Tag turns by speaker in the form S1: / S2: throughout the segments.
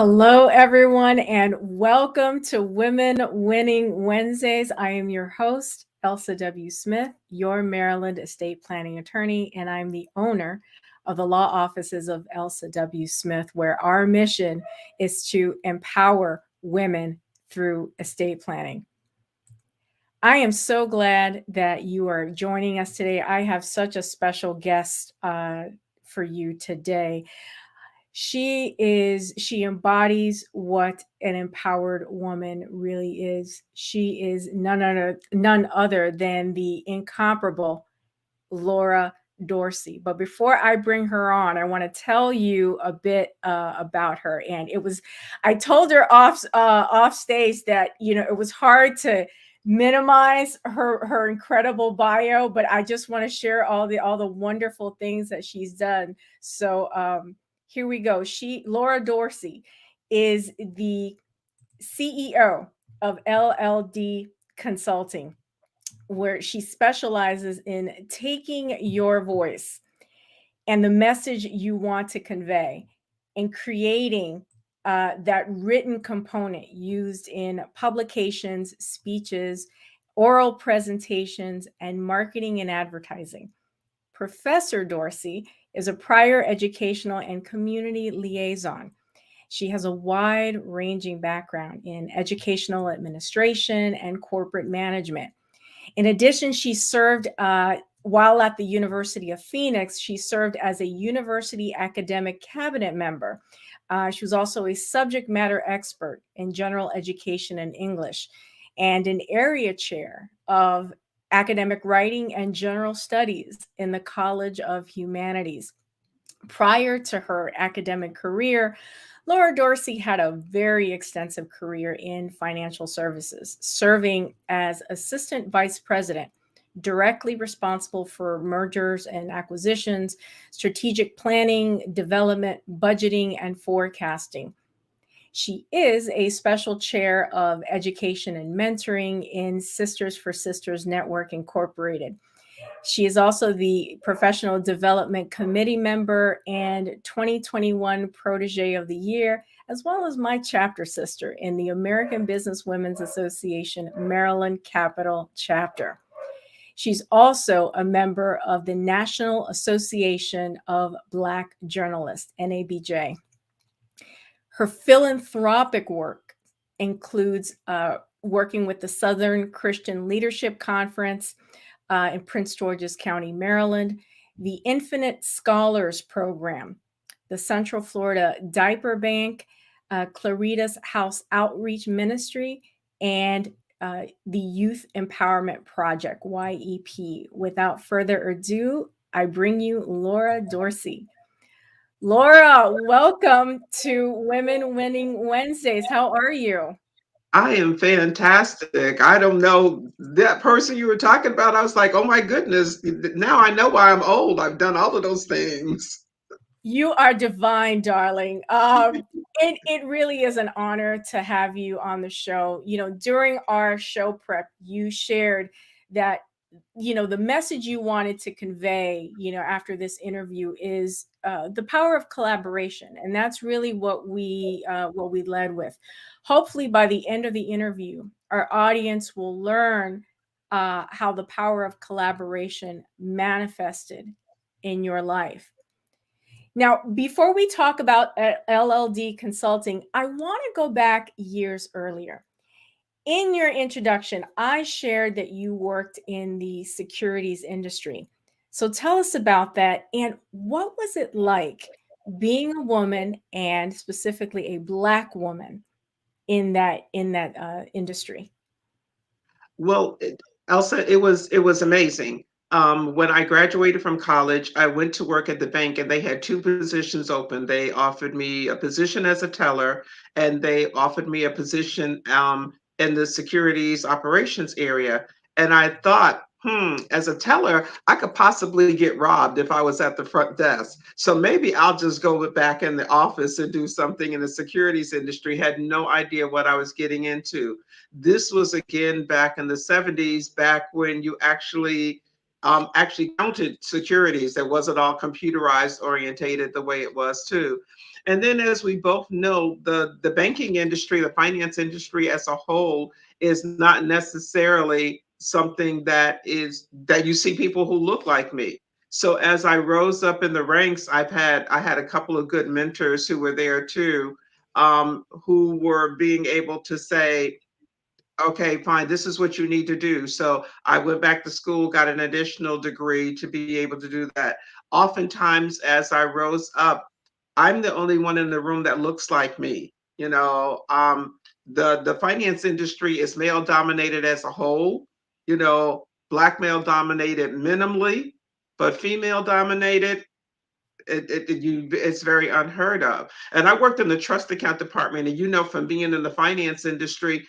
S1: Hello, everyone, and welcome to Women Winning Wednesdays. I am your host, Elsa W. Smith, your Maryland estate planning attorney, and I'm the owner of the law offices of Elsa W. Smith, where our mission is to empower women through estate planning. I am so glad that you are joining us today. I have such a special guest for you today. She embodies what an empowered woman really is. She is none other than the incomparable Laura Dorsey. But before I bring her on, I want to tell you a bit about her. And I told her off stage that it was hard to minimize her incredible bio, but I just want to share all the wonderful things that she's done. So here we go. Laura Dorsey is the CEO of LLD Consulting, where she specializes in taking your voice and the message you want to convey and creating that written component used in publications, speeches, oral presentations, and marketing and advertising. Professor Dorsey is a prior educational and community liaison. She has a wide ranging background in educational administration and corporate management. In addition, she served while at the University of Phoenix, she served as a university academic cabinet member. She was also a subject matter expert in general education and English and an area chair of academic writing and general studies in the College of Humanities. Prior to her academic career, Laura Dorsey had a very extensive career in financial services, serving as assistant vice president, directly responsible for mergers and acquisitions, strategic planning, development, budgeting, and forecasting. She is a special chair of education and mentoring in Sisters for Sisters Network Incorporated. She is also the Professional Development Committee member and 2021 Protege of the Year, as well as my chapter sister in the American Business Women's Association Maryland Capital Chapter. She's also a member of the National Association of Black Journalists, NABJ. Her philanthropic work includes working with the Southern Christian Leadership Conference in Prince George's County, Maryland, the Infinite Scholars Program, the Central Florida Diaper Bank, Clarita's House Outreach Ministry, and the Youth Empowerment Project, YEP. Without further ado, I bring you Laura Dorsey. Laura, welcome to Women Winning Wednesdays. How are you?
S2: I am fantastic. I don't know that person you were talking about. I was like, oh my goodness, now I know why I'm old. I've done all of those things.
S1: You are divine, darling. It really is an honor to have you on the show. During our show prep, you shared that the message you wanted to convey after this interview is the power of collaboration, and that's really what we led with. Hopefully by the end of the interview, our audience will learn how the power of collaboration manifested in your life. Now, before we talk about LLD Consulting, I want to go back years earlier. In your introduction, I shared that you worked in the securities industry. So tell us about that, and what was it like being a woman, and specifically a Black woman, in that industry?
S2: Well, Elsa, it was amazing. When I graduated from college, I went to work at the bank, and they had two positions open. They offered me a position as a teller, and they offered me a position in the securities operations area. And I thought, as a teller, I could possibly get robbed if I was at the front desk. So maybe I'll just go back in the office and do something in the securities industry. Had no idea what I was getting into. This was again back in the 70s, back when you actually actually counted securities. That wasn't all computerized orientated the way it was too. And then, as we both know, the banking industry, the finance industry as a whole, is not necessarily something that you see people who look like me. So as I rose up in the ranks, I had a couple of good mentors who were there too, who were being able to say, okay, fine, this is what you need to do. So I went back to school, got an additional degree to be able to do that. Oftentimes, as I rose up, I'm the only one in the room that looks like me. The finance industry is male dominated as a whole. Black male dominated minimally, but female dominated, it's very unheard of. And I worked in the trust account department, and from being in the finance industry,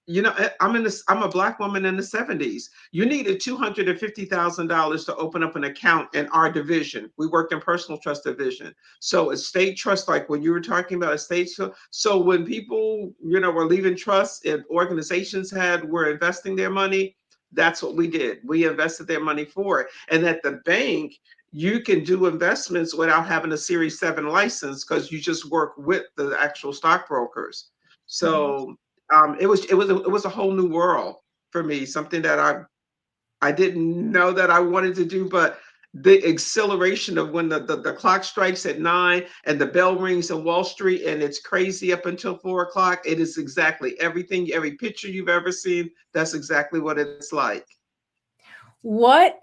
S2: I'm a black woman in the 70s. You needed $250,000 to open up an account in our division. We worked in personal trust division. So estate trust, like when you were talking about estate, so when people were leaving trusts, if organizations were investing their money, that's what we did. We invested their money for it. And at the bank, you can do investments without having a Series 7 license because you just work with the actual stockbrokers.
S1: Mhm.
S2: So it was a whole new world for me, something that I didn't know that I wanted to do, but the exhilaration of when the clock strikes at 9 and the bell rings on Wall Street and it's crazy up until 4 o'clock, it is exactly everything, every picture you've ever seen. That's exactly what it's like.
S1: What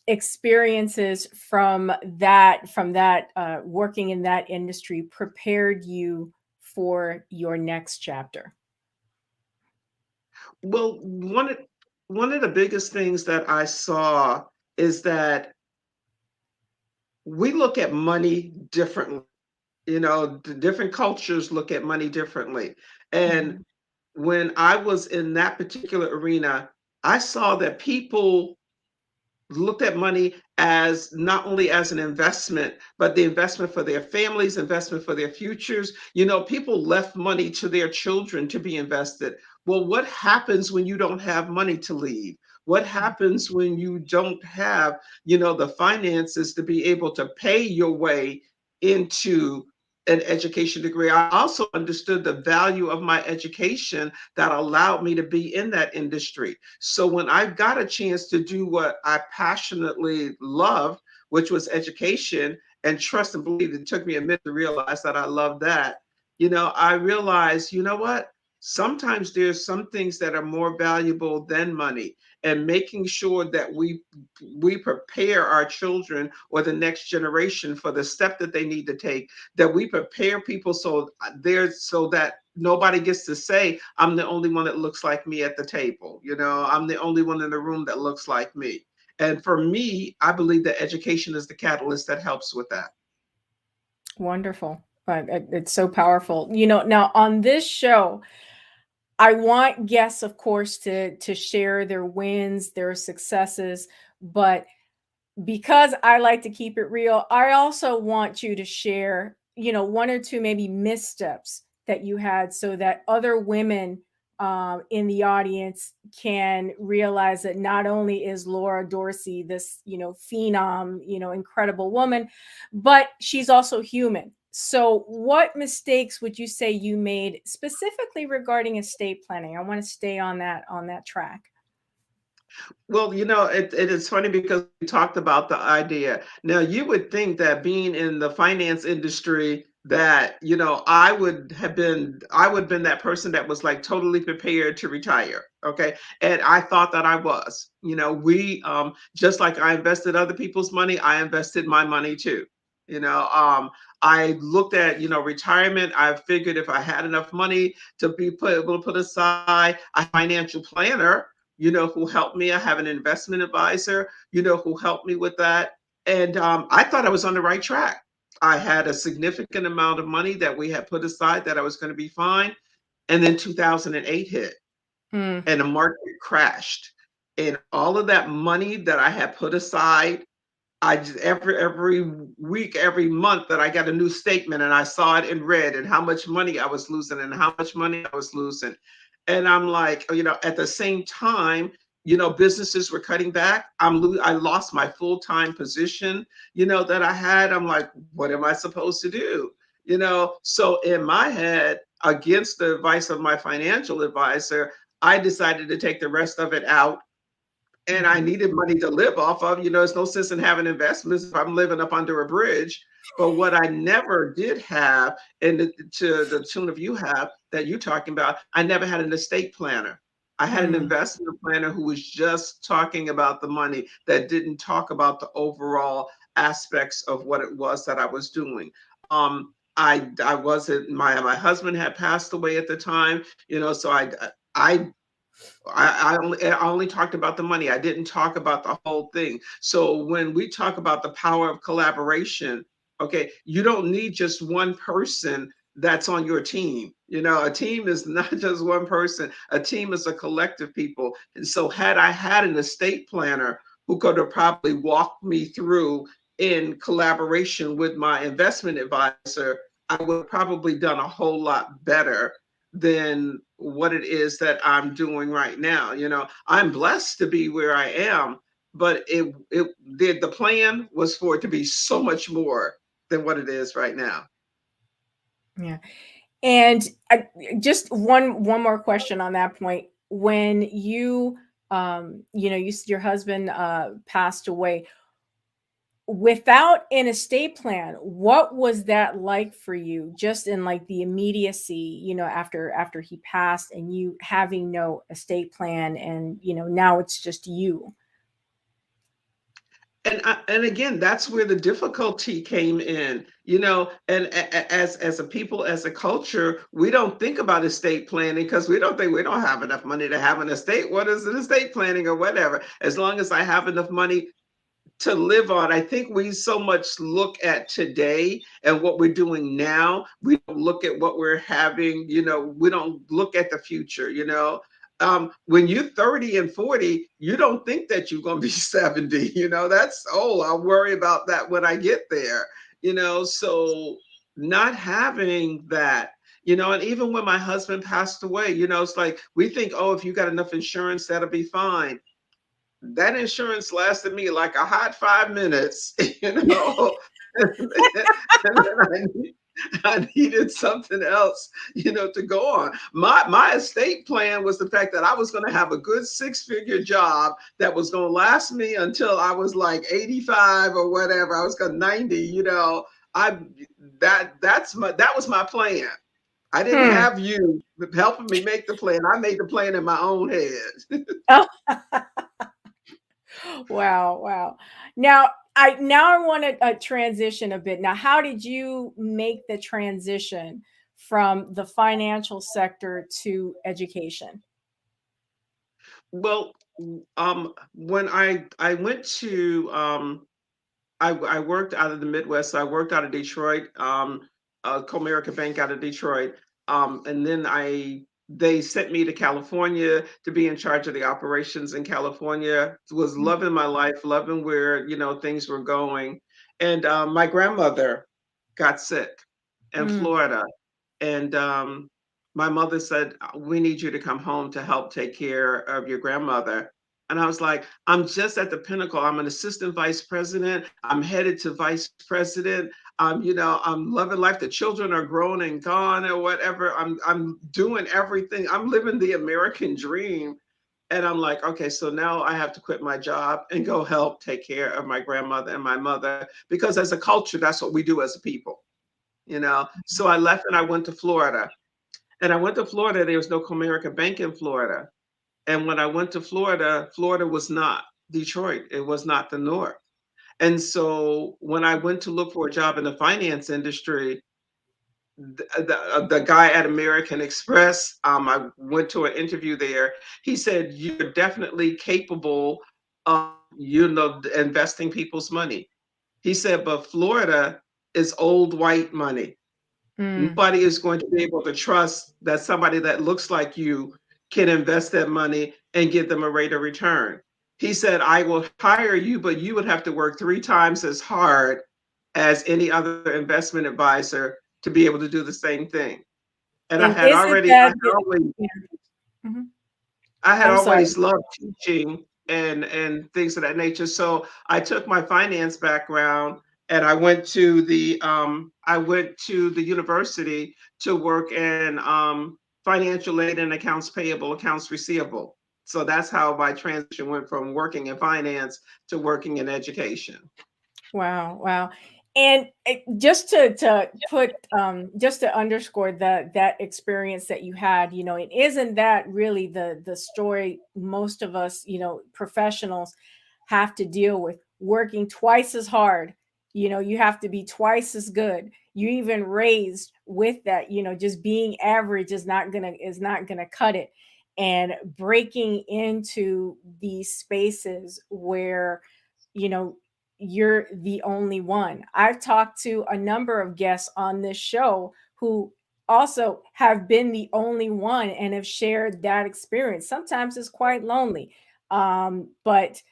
S1: experiences from that working in that industry prepared you for your next chapter?
S2: Well, one of the biggest things that I saw is that we look at money differently. The different cultures look at money differently. And
S1: Mhm.
S2: when I was in that particular arena, I saw that people looked at money as not only as an investment, but the investment for their families, investment for their futures. People left money to their children to be invested. Well, what happens when you don't have money to leave? What happens when you don't have, the finances to be able to pay your way into an education degree? I also understood the value of my education that allowed me to be in that industry. So when I got a chance to do what I passionately loved, which was education, and trust and believe, it took me a minute to realize that I love that. I realized, what? Sometimes there's some things that are more valuable than money, and making sure that we prepare our children or the next generation for the step that they need to take, that we prepare people so that nobody gets to say, I'm the only one that looks like me at the table. I'm the only one in the room that looks like me. And for me, I believe that education is the catalyst that helps with that.
S1: Wonderful. It's so powerful. Now on this show, I want guests, of course, to share their wins, their successes, but because I like to keep it real, I also want you to share, one or two maybe missteps that you had so that other women in the audience can realize that not only is Laura Dorsey this, phenom, incredible woman, but she's also human. So, what mistakes would you say you made specifically regarding estate planning? I want to stay on that track.
S2: Well, it is funny because we talked about the idea. Now, you would think that being in the finance industry, that I would have been that person that was like totally prepared to retire. Okay, and I thought that I was. We just like I invested other people's money, I invested my money too. I looked at retirement. I figured if I had enough money to be able to put aside a financial planner, who helped me. I have an investment advisor, who helped me with that. And I thought I was on the right track. I had a significant amount of money that we had put aside that I was going to be fine. And then 2008 hit
S1: Hmm.
S2: and the market crashed. And all of that money that I had put aside, I just every week, every month that I got a new statement and I saw it in red and how much money I was losing and how much money I was losing. And I'm like, at the same time, businesses were cutting back. I lost my full-time position, that I had. I'm like, what am I supposed to do? So in my head, against the advice of my financial advisor, I decided to take the rest of it out, and I
S1: Mhm.
S2: needed money to live off of. There's no sense in having investments if I'm living up under a bridge. But what I never did have, and to the tune of you have that you're talking about, I never had an estate planner. I had an
S1: Mm.
S2: investment planner who was just talking about the money, that didn't talk about the overall aspects of what it was that I was doing. I wasn't, my husband had passed away at the time, so I I only talked about the money. I didn't talk about the whole thing. So when we talk about the power of collaboration, okay, you don't need just one person that's on your team. A team is not just one person. A team is a collective people. And so had I had an estate planner who could have probably walked me through in collaboration with my investment advisor, I would have probably done a whole lot better than what it is that I'm doing right now. I'm blessed to be where I am, but the plan was for it to be so much more than what it is right now.
S1: Yeah. And just one more question on that point. When your husband passed away, without an estate plan, what was that like for you? Just in like the immediacy, after he passed, and you having no estate plan, and now it's just you.
S2: And again, that's where the difficulty came in. And as a people, as a culture, we don't think about estate planning because we don't think we don't have enough money to have an estate. What is an estate planning or whatever? As long as I have enough money to live on. I think we so much look at today and what we're doing now. We don't look at what we're having, we don't look at the future. When you're 30 and 40, you don't think that you're going to be 70. That's, oh, I'll worry about that when I get there. So not having that, and even when my husband passed away, it's like we think, oh, if you got enough insurance, that'll be fine. That insurance lasted me like a hot 5 minutes, and then I needed something else, to go on. My estate plan was the fact that I was going to have a good six-figure job that was going to last me until I was like 85 or whatever. I was going 90, I that was my plan. I didn't
S1: Hmm.
S2: have you helping me make the plan. I made the plan in my own head.
S1: Oh, wow, wow. Now I want to transition a bit. Now, how did you make the transition from the financial sector to education?
S2: Well, when I went to I worked out of the Midwest. So I worked out of Detroit, Comerica Bank out of Detroit, and then they sent me to California to be in charge of the operations in California. Was loving my life, loving where things were going, and my grandmother got sick in
S1: Mm.
S2: Florida, and my mother said, "We need you to come home to help take care of your grandmother." And I was like, I'm just at the pinnacle. I'm an assistant vice president. I'm headed to vice president. I'm loving life. The children are grown and gone or whatever. I'm doing everything. I'm living the American dream. And I'm like, okay, so now I have to quit my job and go help take care of my grandmother and my mother, because as a culture, that's what we do as a people. So I left and I went to Florida. And I went to Florida. There was no Comerica Bank in Florida. And when I went to Florida, Florida was not Detroit. It was not the North. And so when I went to look for a job in the finance industry, the guy at American Express, I went to an interview there. He said, "You're definitely capable of, investing people's money." He said, "But Florida is old white money.
S1: Mm.
S2: Nobody is going to be able to trust that somebody that looks like you can invest that money and give them a rate of return." He said, "I will hire you, but you would have to work 3 times as hard as any other investment advisor to be able to do the same thing." And
S1: And isn't
S2: I
S1: that
S2: had
S1: the
S2: always,
S1: yeah. Mhm.
S2: I had
S1: I'm sorry.
S2: always loved teaching and things of that nature. So I took my finance background and I went to the university to work in financial aid and accounts payable, accounts receivable. So that's how my transition went from working in finance to working in education.
S1: Wow, wow. And just to put just to underscore that experience that you had, it isn't that really the story most of us, professionals have to deal with, working twice as hard. You have to be twice as good. You even raised with that, just being average is not gonna cut it. And breaking into these spaces where, you know you're the only one. I've talked to a number of guests on this show who also have been the only one and have shared that experience. Sometimes it's quite lonely, but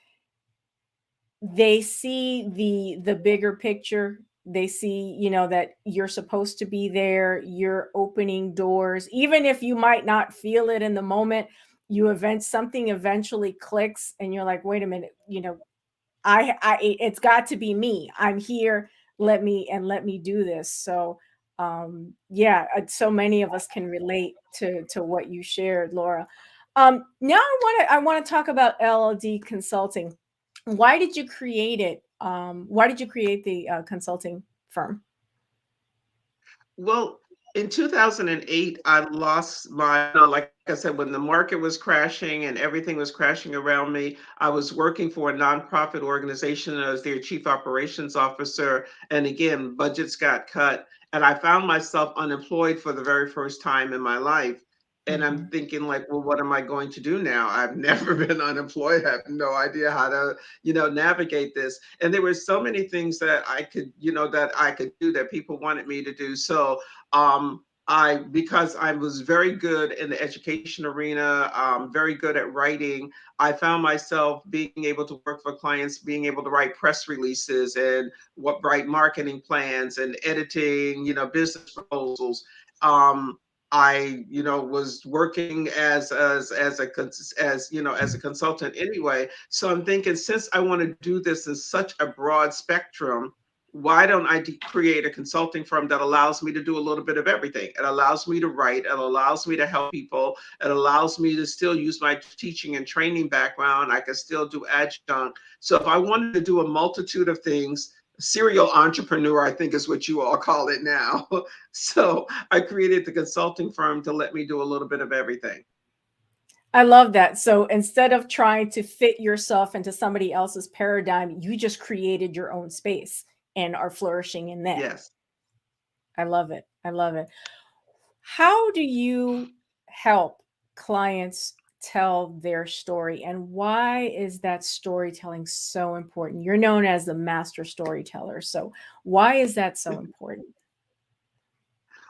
S1: they see the bigger picture. They see, that you're supposed to be there. You're opening doors, even if you might not feel it in the moment. Something eventually clicks, and you're like, wait a minute, it's got to be me. I'm here. Let me do this. So, yeah, so many of us can relate to what you shared, Laura. Now I want to talk about LLD Consulting. Why did you create it? Why did you create the consulting firm?
S2: Well, in 2008, I lost like I said, when the market was crashing and everything was crashing around me, I was working for a nonprofit organization as their chief operations officer. And again, budgets got cut. And I found myself unemployed for the very first time in my life. And I'm
S1: Hmm.
S2: thinking, like, well, what am I going to do now? I've never been unemployed. I have no idea how to, navigate this. And there were so many things that I could do that people wanted me to do. So because I was very good in the education arena, very good at writing, I found myself being able to work for clients, being able to write press releases and write marketing plans and editing, business proposals. Um, I, was working as a consultant anyway. So I'm thinking, since I want to do this in such a broad spectrum, why don't I create a consulting firm that allows me to do a little bit of everything? It allows me to write, it allows me to help people, it allows me to still use my teaching and training background. I can still do adjunct. So if I wanted to do a multitude of things, serial entrepreneur, I think is what you all call it now. So I created the consulting firm to let me do a little bit of everything.
S1: I love that. So instead of trying to fit yourself into somebody else's paradigm, you just created your own space and are flourishing in that.
S2: Yes.
S1: I love it. I love it. How do you help clients tell their story, and why is that storytelling so important? You're known as the master storyteller. So, why is that so important?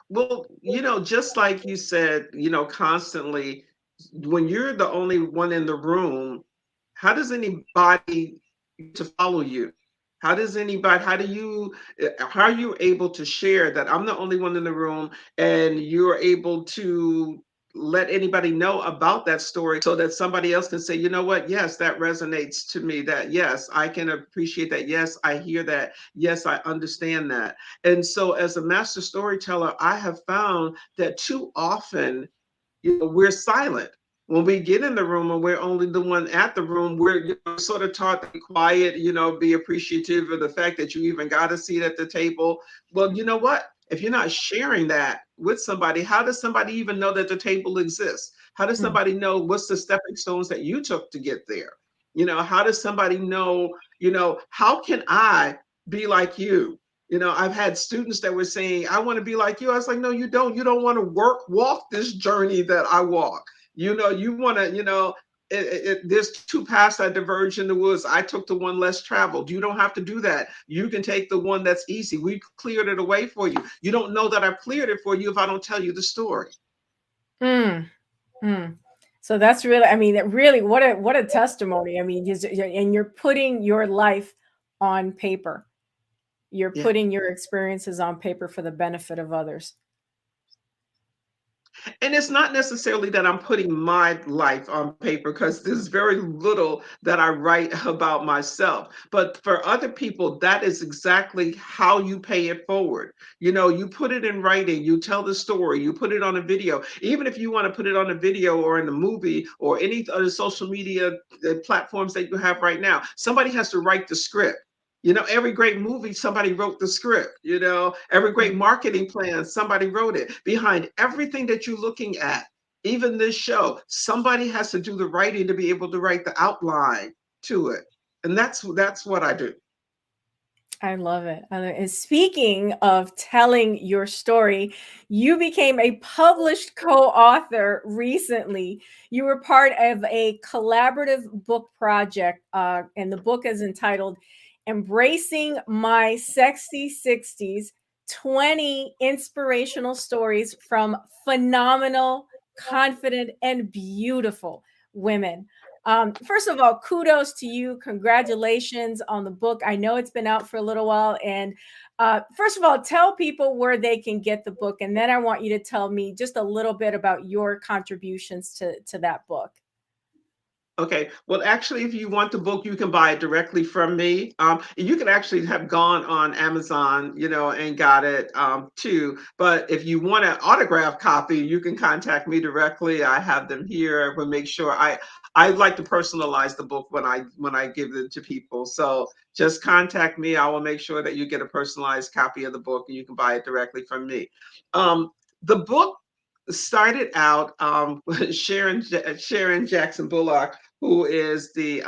S2: Well, just like you said, constantly, when you're the only one in the room, how does anybody to follow you? How are you able to share that I'm the only one in the room and you're able to let anybody know about that story so that somebody else can say, you know what? Yes, that resonates to me. That, yes, I can appreciate that. Yes, I hear that. Yes, I understand that. And so, as a master storyteller, I have found that too often, we're silent. When we get in the room and we're only the one at the room, we're sort of taught to be quiet, be appreciative of the fact that you even got a seat at the table. Well, you know what? If you're not sharing that with somebody, how does somebody even know that the table exists? How does
S1: Mm,
S2: somebody know what's the stepping stones that you took to get there? How does somebody know, how can I be like you? I've had students that were saying, I want to be like you. I was like, no, you don't. You don't want to walk this journey that I walk. You want to, there's two paths that diverge in the woods. I took the one less traveled. You don't have to do that. You can take the one that's easy. We cleared it away for you. You don't know that I cleared it for you if I don't tell you the story.
S1: mm, mm. So that's really, I mean, really, what a testimony. I mean, and you're putting your life on paper. You're
S2: Yeah.
S1: putting your experiences on paper for the benefit of others.
S2: And it's not necessarily that I'm putting my life on paper because there's very little that I write about myself. But for other people, that is exactly how you pay it forward. You know, you put it in writing, you tell the story, you put it on a video. Even if you want to put it on a video or in a movie or any other social media platforms that you have right now, somebody has to write the script. You know, every great movie, somebody wrote the script. You know, every great marketing plan, somebody wrote it. Behind everything that you're looking at, even this show, somebody has to do the writing to be able to write the outline to it. And that's what I do.
S1: I love it. I love it. And speaking of telling your story, you became a published co-author recently. You were part of a collaborative book project, and the book is entitled Embracing My Sexy 60s, 20 Inspirational Stories from Phenomenal, Confident, and Beautiful Women. First of all, kudos to you. Congratulations on the book. I know it's been out for a little while. And first of all, tell people where they can get the book. And then I want you to tell me just a little bit about your contributions to that book.
S2: Okay. Well, actually, if you want the book, you can buy it directly from me. You can actually have gone on Amazon, you know, and got it too. But if you want an autographed copy, you can contact me directly. I have them here. I will make sure I like to personalize the book when I give it to people. So just contact me. I will make sure that you get a personalized copy of the book and you can buy it directly from me. The book started out Sharon Jackson Bullock, who is the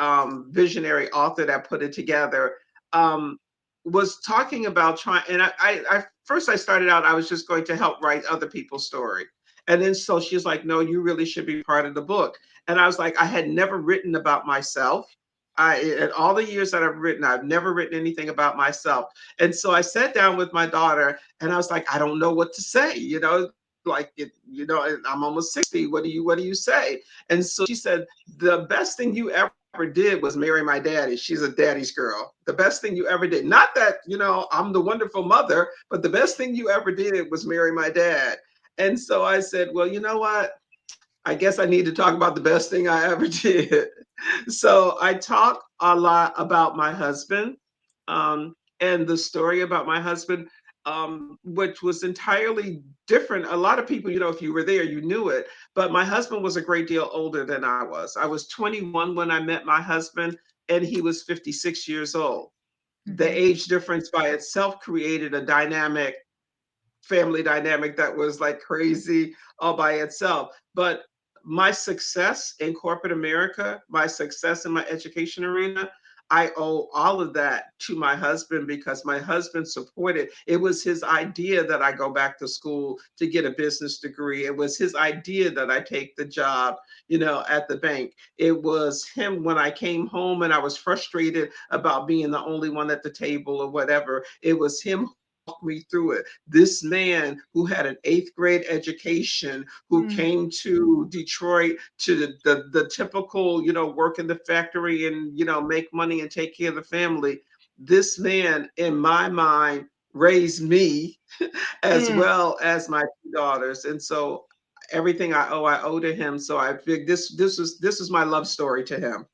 S2: visionary author that put it together, um, was talking about trying. And I first I started out, I was just going to help write other people's story. And then so she's like, no, you really should be part of the book. And I was like, I had never written about myself. In all the years that I've written, I've never written anything about myself. And so I sat down with my daughter and I was like, I don't know what to say, you know, like it, you know, I'm almost 60. What do you say? And so she said, the best thing you ever did was marry my daddy. She's a daddy's girl. The best thing you ever did. Not that, you know, I'm the wonderful mother, but the best thing you ever did was marry my dad. And so I said, well, you know what? I guess I need to talk about the best thing I ever did. So I talk a lot about my husband, and the story about my husband, which was entirely different. A lot of people, you know, if you were there, you knew it. But my husband was a great deal older than I was. I was 21 when I met my husband, and he was 56 years old. The
S1: Mhm.
S2: age difference by itself created a dynamic family dynamic that was like crazy all by itself. But my success in corporate America, my success in my education arena, I owe all of that to my husband because my husband supported. It was his idea that I go back to school to get a business degree. It was his idea that I take the job, you know, at the bank. It was him when I came home and I was frustrated about being the only one at the table or whatever. It was him walk me through it. This man who had an eighth grade education, who
S1: Mm,
S2: came to Detroit to the typical, you know, work in the factory and, you know, make money and take care of the family. This man, in my mind, raised me as
S1: mm.
S2: well as my two daughters. And so everything I owe to him. So I think this is my love story to him.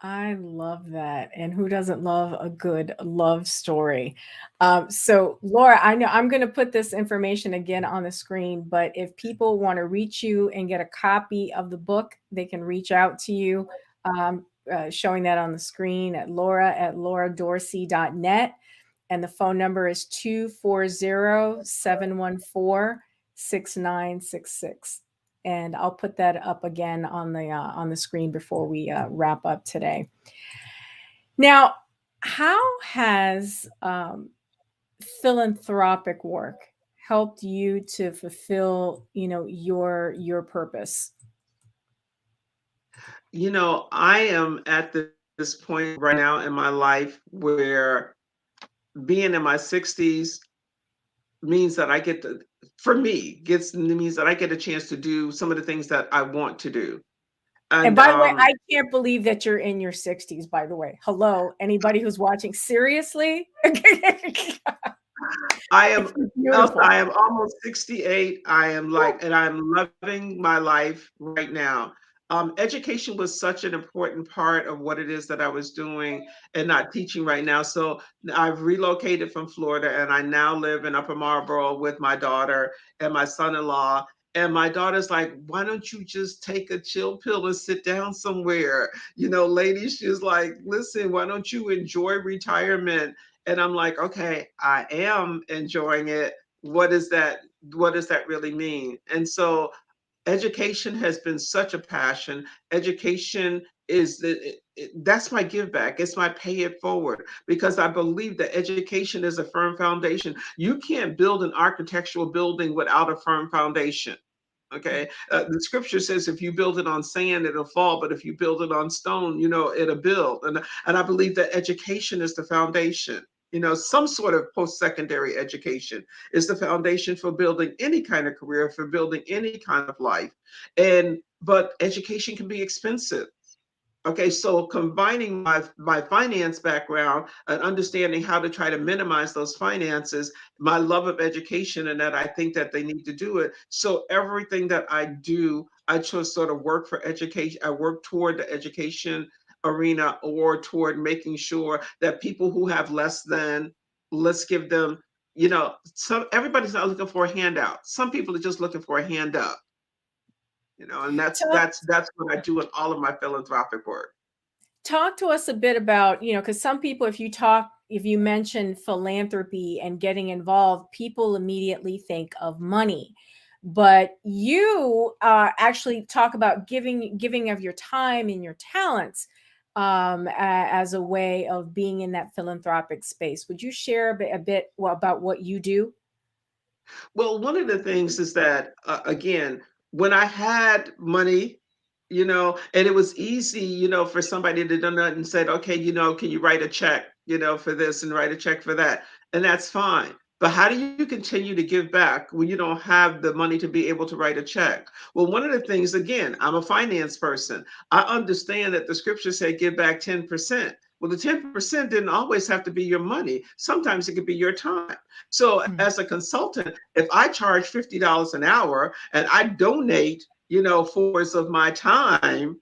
S1: I love that. And who doesn't love a good love story? So, Laura, I know I'm going to put this information again on the screen, but if people want to reach you and get a copy of the book, they can reach out to you, showing that on the screen at laura@lauradorsey.net. And the phone number is 240-714-6966. And I'll put that up again on the screen before we wrap up today. Now, how has philanthropic work helped you to fulfill, you know, your purpose?
S2: You know, I am at this point right now in my life where being in my 60s means that I get to, for me, gets means that I get a chance to do some of the things that I want to do.
S1: And
S2: And
S1: by the way, I can't believe that you're in your 60s, by the way. Hello, anybody who's watching, seriously?
S2: I
S1: It's
S2: am Elsa,
S1: beautiful.
S2: I am almost 68. I am like, and I'm loving my life right now. Education was such an important part of what it is that I was doing and not teaching right now. So I've relocated from Florida and I now live in Upper Marlboro with my daughter and my son-in-law. And my daughter's like, why don't you just take a chill pill and sit down somewhere? You know, lady, she's like, listen, why don't you enjoy retirement? And I'm like, okay, I am enjoying it. What is that? What does that really mean? And so education has been such a passion. Education is that's my give back. It's my pay it forward because I believe that education is a firm foundation. You can't build an architectural building without a firm foundation. Okay. The scripture says if you build it on sand, it'll fall, but if you build it on stone, you know, it'll build. And I believe that education is the foundation. You know, some sort of post-secondary education is the foundation for building any kind of career, for building any kind of life. And but education can be expensive. Okay, so combining my finance background and understanding how to try to minimize those finances, my love of education, and that I think that they need to do it. So everything that I do, I just sort of work for education. I work toward the education arena or toward making sure that people who have less than, let's give them, you know, some everybody's not looking for a handout. Some people are just looking for a hand up, you know, and that's
S1: Talk
S2: that's that's what I do in all of my philanthropic work.
S1: talk to us a bit about, because some people, if you mention philanthropy and getting involved, people immediately think of money. But you actually talk about giving of your time and your talents as a way of being in that philanthropic space. Would you share a bit about what you do?
S2: Well, one of the things is that, again, when I had money, you know, and it was easy, you know, for somebody to do that and said, okay, you know, can you write a check, you know, for this and write a check for that? And that's fine. But how do you continue to give back when you don't have the money to be able to write a check? Well, one of the things, again, I'm a finance person. I understand that the scripture said give back 10%. Well, the 10% didn't always have to be your money. Sometimes it could be your time. So
S1: Mm.
S2: as a consultant, if I charge $50 an hour and I donate, you know, 4 hours of my time,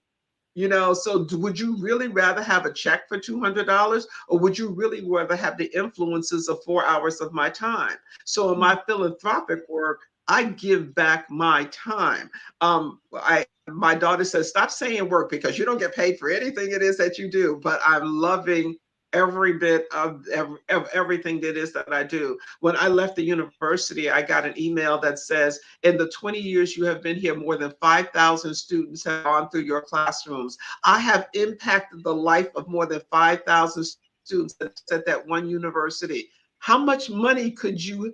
S2: you know, so would you really rather have a check for $200 or would you really rather have the influences of 4 hours of my time? So in
S1: Mm.
S2: my philanthropic work, I give back my time. My daughter says, stop saying work because you don't get paid for anything it is that you do, but I'm loving every bit of everything that is that I do. When I left the university, I got an email that says, in the 20 years you have been here, more than 5,000 students have gone through your classrooms. I have impacted the life of more than 5,000 students at that one university. How much money could you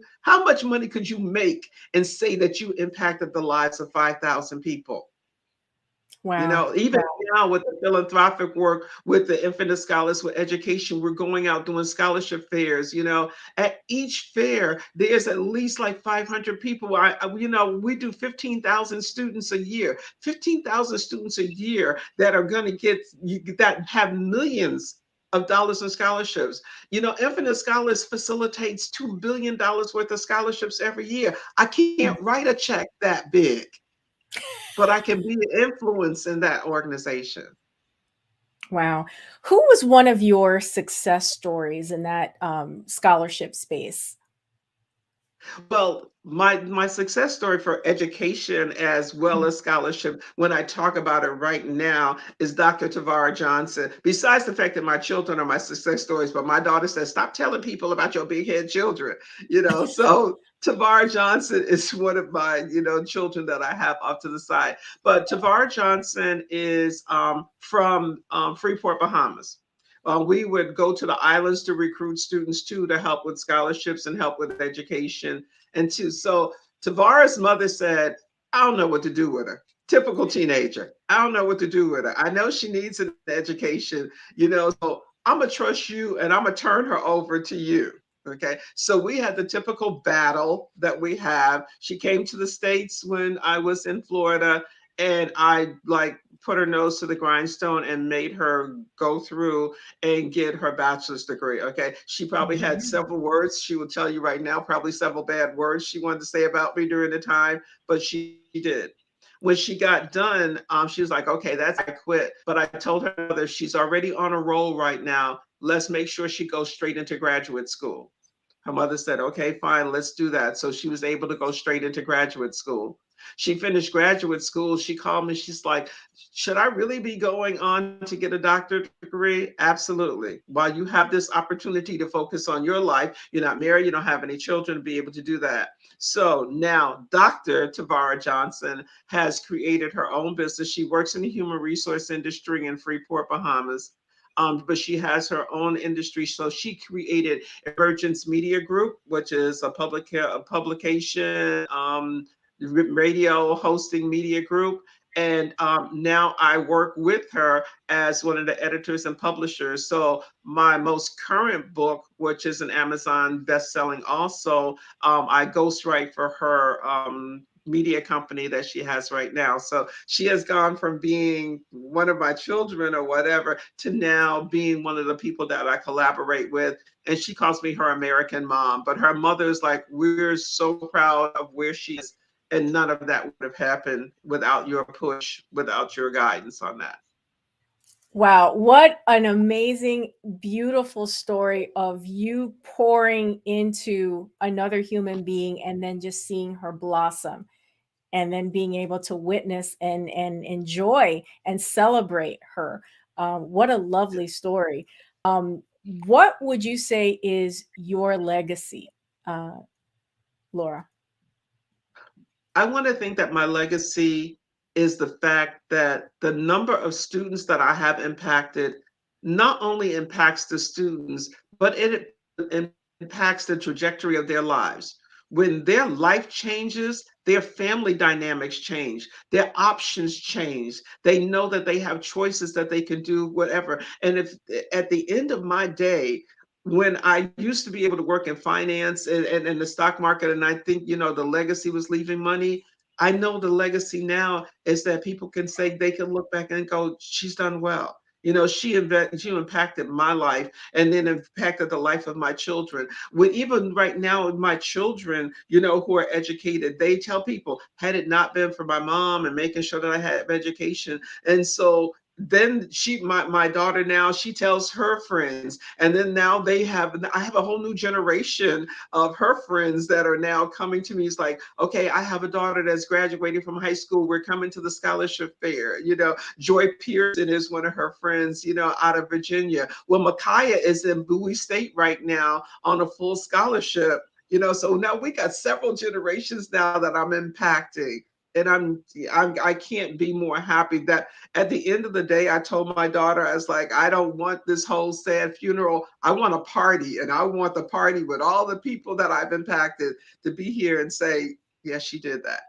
S2: make and say that you impacted the lives of 5,000 people? You
S1: Wow.
S2: know, even
S1: Wow.
S2: now with the philanthropic work, with the Infinite Scholars, with education, we're going out doing scholarship fairs. You know, at each fair, there's at least like 500 people. You know, we do 15,000 students a year, 15,000 students a year that are going to that have millions of dollars in scholarships. You know, Infinite Scholars facilitates $2 billion worth of scholarships every year. I
S1: Mm.
S2: can't write a check that big, but I can be an influence in that organization.
S1: Wow. Who was one of your success stories in that scholarship space?
S2: Well, my success story for education as well
S1: Mm.
S2: as scholarship, when I talk about it right now, is Dr. Tavara Johnson. Besides the fact that my children are my success stories, but my daughter says, "Stop telling people about your big head children." You know, so Tavara Johnson is one of my, you know, children that I have off to the side. But Tavara Johnson is from Freeport, Bahamas. We would go to the islands to recruit students too to help with scholarships and help with education and too. So Tavara's mother said, I don't know what to do with her. Typical teenager. I don't know what to do with her. I know she needs an education, you know, so I'm gonna trust you and I'm gonna turn her over to you. Okay. So we had the typical battle that we have. She came to the States when I was in Florida and I like put her nose to the grindstone and made her go through and get her bachelor's degree. Okay. She probably had
S1: Mhm.
S2: several words. She will tell you right now, probably several bad words she wanted to say about me during the time, but she did. When she got done, she was like, okay, that's I quit. But I told her mother, she's already on a roll right now. Let's make sure she goes straight into graduate school. Her mother said, okay, fine, let's do that. So she was able to go straight into graduate school. She finished graduate school. She called me. She's like, should I really be going on to get a doctorate degree? Absolutely. While you have this opportunity to focus on your life, you're not married, you don't have any children, be able to do that. So now Dr. Tavara Johnson has created her own business. She works in the human resource industry in Freeport, Bahamas. But she has her own industry. So she created Emergence Media Group, which is a publication, radio hosting media group. And now I work with her as one of the editors and publishers. So my most current book, which is an Amazon bestselling, also I ghostwrite for her media company that she has right now. So she has gone from being one of my children or whatever to now being one of the people that I collaborate with. And she calls me her American mom. But her mother's like, we're so proud of where she is. And none of that would have happened without your push, without your guidance on that.
S1: Wow, what an amazing, beautiful story of you pouring into another human being and then just seeing her blossom and then being able to witness and enjoy and celebrate her. What a lovely story. What would you say is your legacy, uh, Laura?
S2: I want to think that my legacy is the fact that the number of students that I have impacted not only impacts the students, but it impacts the trajectory of their lives. When their life changes, their family dynamics change, their options change. They know that they have choices that they can do whatever. And if at the end of my day, when I used to be able to work in finance and the stock market, and I think, the legacy was leaving money. I know the legacy now is that people can say they can look back and go, she's done well. She impacted my life and then impacted the life of my children. With even right now, my children, who are educated, they tell people, had it not been for my mom and making sure that I had education. And so then my daughter now, she tells her friends, and then now I have a whole new generation of her friends that are now coming to me. It's like, okay, I have a daughter that's graduating from high school, we're coming to the scholarship fair. Joy Pearson is one of her friends, out of Virginia. Well, Micaiah is in Bowie State right now on a full scholarship. So now we got several generations now that I'm impacting, and I can't be more happy that at the end of the day, I told my daughter, I was like, I don't want this whole sad funeral. I want a party, and I want the party with all the people that I've impacted to be here and say, yes, she did that.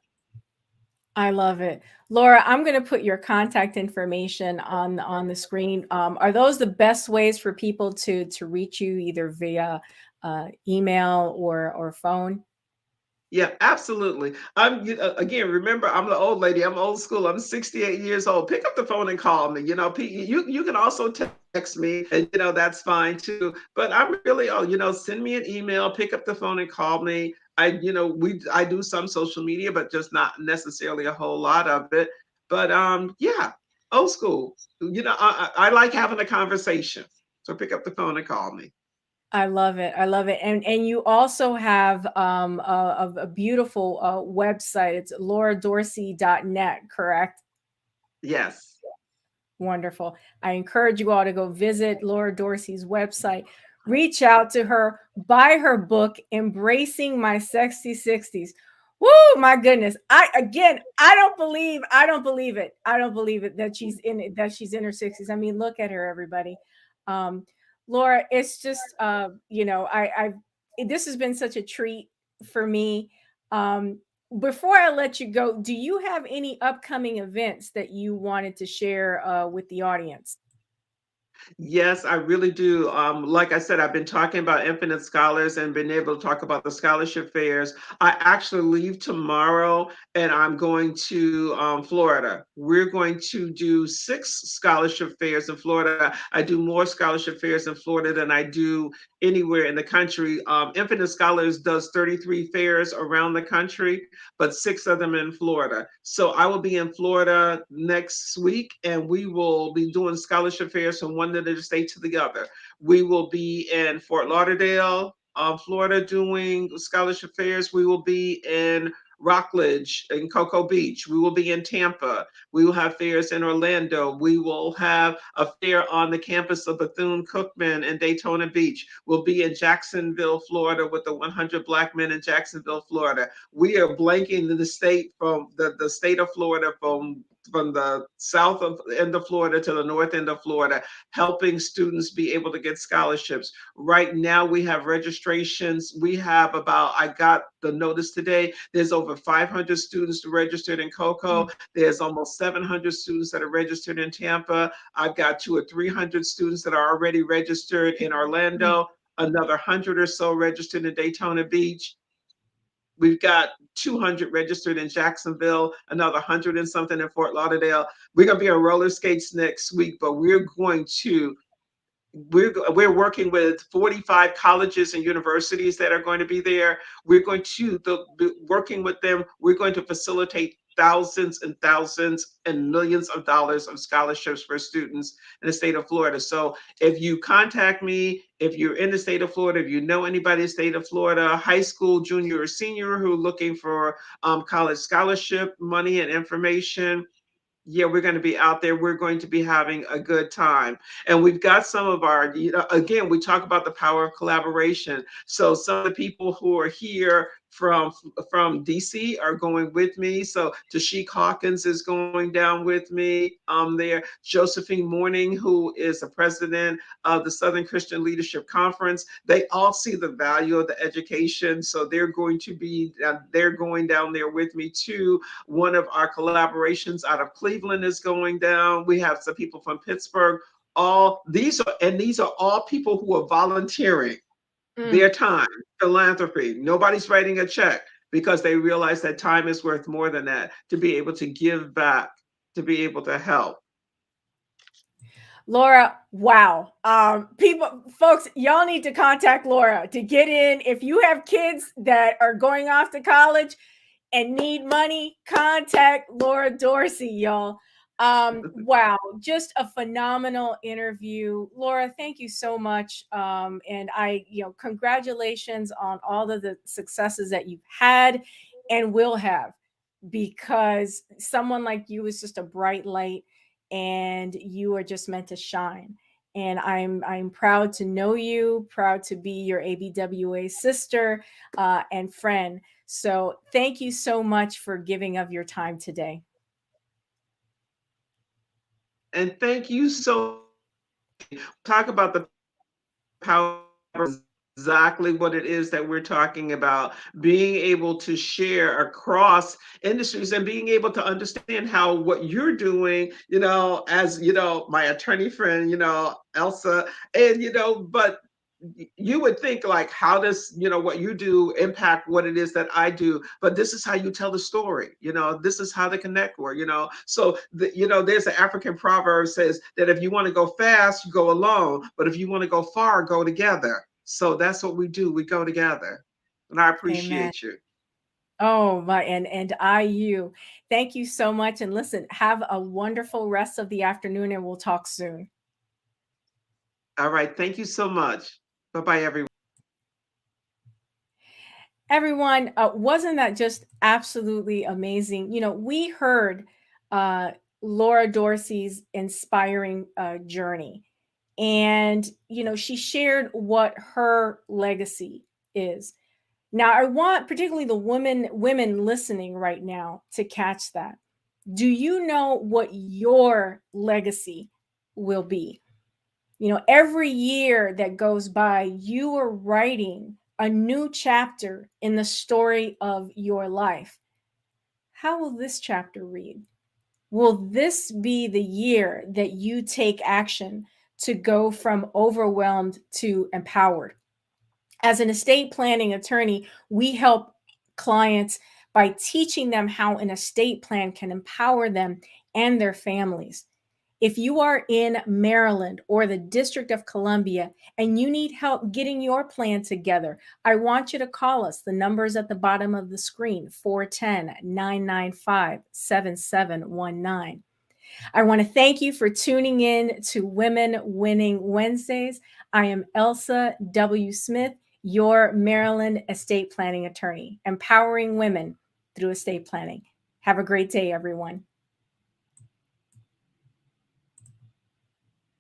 S1: I love it. Laura, I'm going to put your contact information on the screen. Are those the best ways for people to reach you, either via email or phone?
S2: Yeah, absolutely. Again, remember, I'm the old lady. I'm old school. I'm 68 years old. Pick up the phone and call me. You can also text me, and that's fine too. But I'm really, send me an email, pick up the phone and call me. I do some social media, but just not necessarily a whole lot of it. But yeah, old school. I like having a conversation. So pick up the phone and call me.
S1: I love it. I love it. And you also have a beautiful website. It's lauradorsey.net, correct?
S2: Yes.
S1: Wonderful. I encourage you all to go visit Laura Dorsey's website, reach out to her, buy her book, Embracing My Sexy 60s. Woo, my goodness. I don't believe it. I don't believe it that she's in her 60s. I mean, look at her, everybody. Um, Laura, it's just this has been such a treat for me. Before I let you go, do you have any upcoming events that you wanted to share with the audience?
S2: Yes, I really do. Like I said, I've been talking about Infinite Scholars and been able to talk about the scholarship fairs. I actually leave tomorrow and I'm going to Florida. We're going to do 6 scholarship fairs in Florida. I do more scholarship fairs in Florida than I do anywhere in the country. Infinite Scholars does 33 fairs around the country, but 6 of them in Florida. So I will be in Florida next week, and we will be doing scholarship fairs from one end of the state to the other. We will be in Fort Lauderdale, Florida, doing scholarship fairs. We will be in Rockledge and Cocoa Beach. We will be in Tampa. We will have fairs in Orlando. We will have a fair on the campus of Bethune-Cookman and Daytona Beach. We'll be in Jacksonville, Florida with the 100 Black Men in Jacksonville, Florida. We are blanking the state from the state of Florida from the south of end of Florida to the north end of Florida, helping students be able to get scholarships. Right now, we have registrations. We have about, I got the notice today, there's over 500 students registered in Cocoa. There's almost 700 students that are registered in Tampa. I've got 200 or 300 students that are already registered in Orlando, another 100 or so registered in Daytona Beach. We've got 200 registered in Jacksonville, another 100 and something in Fort Lauderdale. We're going to be on roller skates next week, but we're working with 45 colleges and universities that are going to be there. We're going to be working with them. We're going to facilitate thousands and thousands and millions of dollars of scholarships for students in the state of Florida. So if you contact me, if you're in the state of Florida, if you know anybody in the state of Florida, high school, junior, or senior who are looking for college scholarship money and information, yeah, we're going to be out there. We're going to be having a good time. And we've got some of our, again, we talk about the power of collaboration. So some of the people who are here from DC are going with me. So Tashik Hawkins is going down with me there. Josephine Morning, who is the president of the Southern Christian Leadership Conference. They all see the value of the education. So they're going down there with me too. One of our collaborations out of Cleveland is going down. We have some people from Pittsburgh. These are all people who are volunteering their time, philanthropy. Nobody's writing a check because they realize that time is worth more than that, to be able to give back, to be able to help.
S1: Laura, wow. Folks, y'all need to contact Laura to get in. If you have kids that are going off to college and need money, contact Laura Dorsey, y'all. Wow, just a phenomenal interview. Laura, thank you so much. And congratulations on all of the successes that you've had and will have, because someone like you is just a bright light and you are just meant to shine. And I'm proud to know you, proud to be your ABWA sister and friend. So thank you so much for giving of your time today.
S2: And thank you so much. Talk about the power, exactly what it is that we're talking about, being able to share across industries and being able to understand how what you're doing, as my attorney friend, Elsa, and but you would think, like, how does what you do impact what it is that I do? But this is how you tell the story. This is how the connect work. So there's an African proverb says that if you want to go fast, you go alone, but if you want to go far, go together. So that's what we do. We go together, and I
S1: Amen.
S2: appreciate you.
S1: Oh my, and you. Thank you so much. And listen, have a wonderful rest of the afternoon, and we'll talk soon.
S2: All right. Thank you so much. Bye bye, everyone.
S1: Everyone, wasn't that just absolutely amazing? We heard uh, Laura Dorsey's inspiring journey, and she shared what her legacy is. Now, I want particularly the women listening right now to catch that. Do you know what your legacy will be? Every year that goes by, you are writing a new chapter in the story of your life. How will this chapter read? Will this be the year that you take action to go from overwhelmed to empowered. As an estate planning attorney, we help clients by teaching them how an estate plan can empower them and their families. If you are in Maryland or the District of Columbia and you need help getting your plan together, I want you to call us. The number is at the bottom of the screen, 410-995-7719. I want to thank you for tuning in to Women Winning Wednesdays. I am Elsa W. Smith, your Maryland estate planning attorney, empowering women through estate planning. Have a great day, everyone.